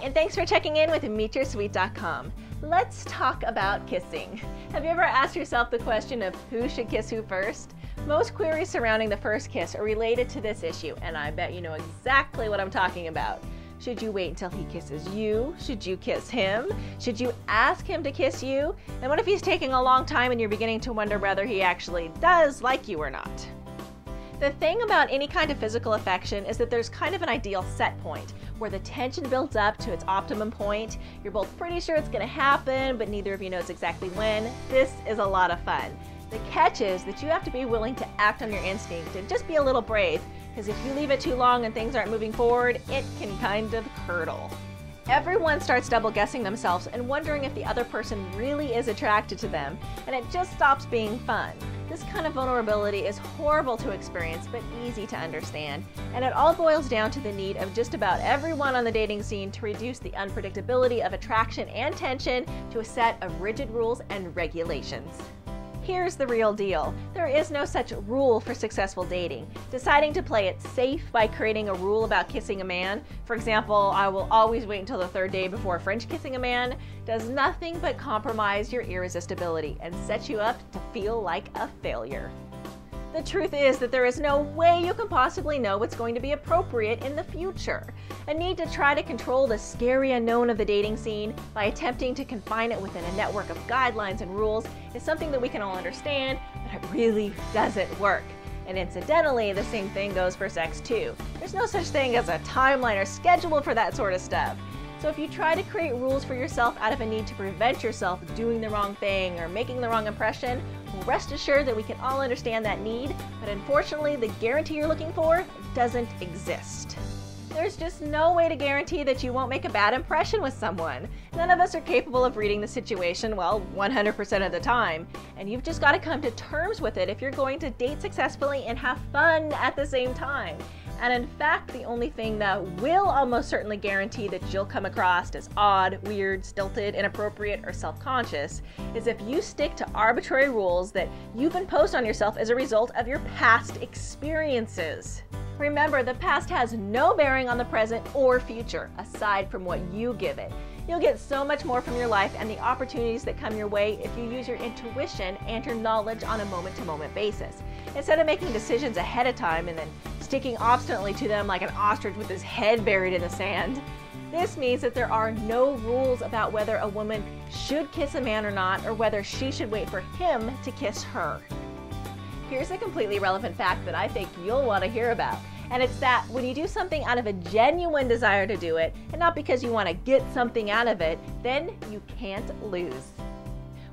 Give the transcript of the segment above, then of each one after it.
and thanks for checking in with MeetYourSweet.com. Let's talk about kissing. Have you ever asked yourself the question of who should kiss who first? Most queries surrounding the first kiss are related to this issue, and I bet you know exactly what I'm talking about. Should you wait until he kisses you? Should you kiss him? Should you ask him to kiss you? And what if he's taking a long time and you're beginning to wonder whether he actually does like you or not? The thing about any kind of physical affection is that there's kind of an ideal set point where the tension builds up to its optimum point. You're both pretty sure it's going to happen, but neither of you knows exactly when. This is a lot of fun. The catch is that you have to be willing to act on your instinct and just be a little brave, because if you leave it too long and things aren't moving forward, it can kind of curdle. Everyone starts double guessing themselves and wondering if the other person really is attracted to them, and it just stops being fun. This kind of vulnerability is horrible to experience, but easy to understand, and it all boils down to the need of just about everyone on the dating scene to reduce the unpredictability of attraction and tension to a set of rigid rules and regulations. Here's the real deal. There is no such rule for successful dating. Deciding to play it safe by creating a rule about kissing a man, for example, I will always wait until the third day before French kissing a man, does nothing but compromise your irresistibility and set you up to feel like a failure. The truth is that there is no way you can possibly know what's going to be appropriate in the future. A need to try to control the scary unknown of the dating scene by attempting to confine it within a network of guidelines and rules is something that we can all understand, but it really doesn't work. And incidentally, the same thing goes for sex too. There's no such thing as a timeline or schedule for that sort of stuff. So if you try to create rules for yourself out of a need to prevent yourself doing the wrong thing or making the wrong impression, well, rest assured that we can all understand that need, but unfortunately the guarantee you're looking for doesn't exist. There's just no way to guarantee that you won't make a bad impression with someone. None of us are capable of reading the situation, well, 100% of the time. And you've just got to come to terms with it if you're going to date successfully and have fun at the same time. And in fact, the only thing that will almost certainly guarantee that you'll come across as odd, weird, stilted, inappropriate, or self-conscious is if you stick to arbitrary rules that you've imposed on yourself as a result of your past experiences. Remember, the past has no bearing on the present or future, aside from what you give it. You'll get so much more from your life and the opportunities that come your way if you use your intuition and your knowledge on a moment-to-moment basis, instead of making decisions ahead of time and then sticking obstinately to them like an ostrich with his head buried in the sand. This means that there are no rules about whether a woman should kiss a man or not, or whether she should wait for him to kiss her. Here's a completely relevant fact that I think you'll want to hear about. And it's that when you do something out of a genuine desire to do it, and not because you want to get something out of it, then you can't lose.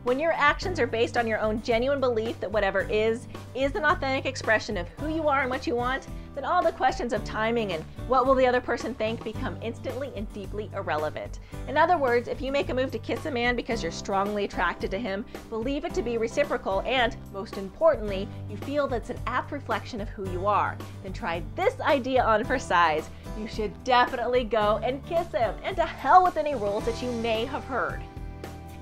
When your actions are based on your own genuine belief that whatever is an authentic expression of who you are and what you want, then all the questions of timing and what will the other person think become instantly and deeply irrelevant. In other words, if you make a move to kiss a man because you're strongly attracted to him, believe it to be reciprocal and, most importantly, you feel that's an apt reflection of who you are, then try this idea on for size. You should definitely go and kiss him, and to hell with any rules that you may have heard.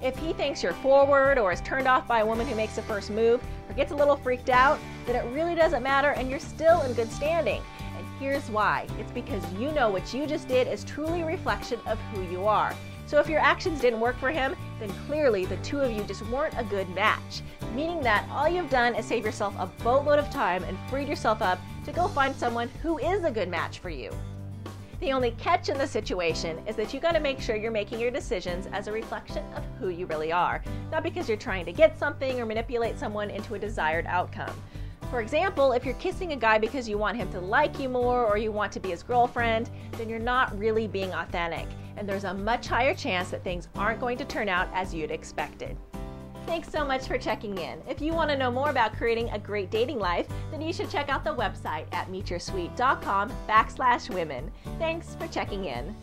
If he thinks you're forward or is turned off by a woman who makes the first move or gets a little freaked out, then it really doesn't matter and you're still in good standing. And here's why. It's because you know what you just did is truly a reflection of who you are. So if your actions didn't work for him, then clearly the two of you just weren't a good match, meaning that all you've done is save yourself a boatload of time and freed yourself up to go find someone who is a good match for you. The only catch in the situation is that you got to make sure you're making your decisions as a reflection of who you really are, not because you're trying to get something or manipulate someone into a desired outcome. For example, if you're kissing a guy because you want him to like you more or you want to be his girlfriend, then you're not really being authentic, and there's a much higher chance that things aren't going to turn out as you'd expected. Thanks so much for checking in. If you want to know more about creating a great dating life, then you should check out the website at MeetYourSweet.com/women. Thanks for checking in.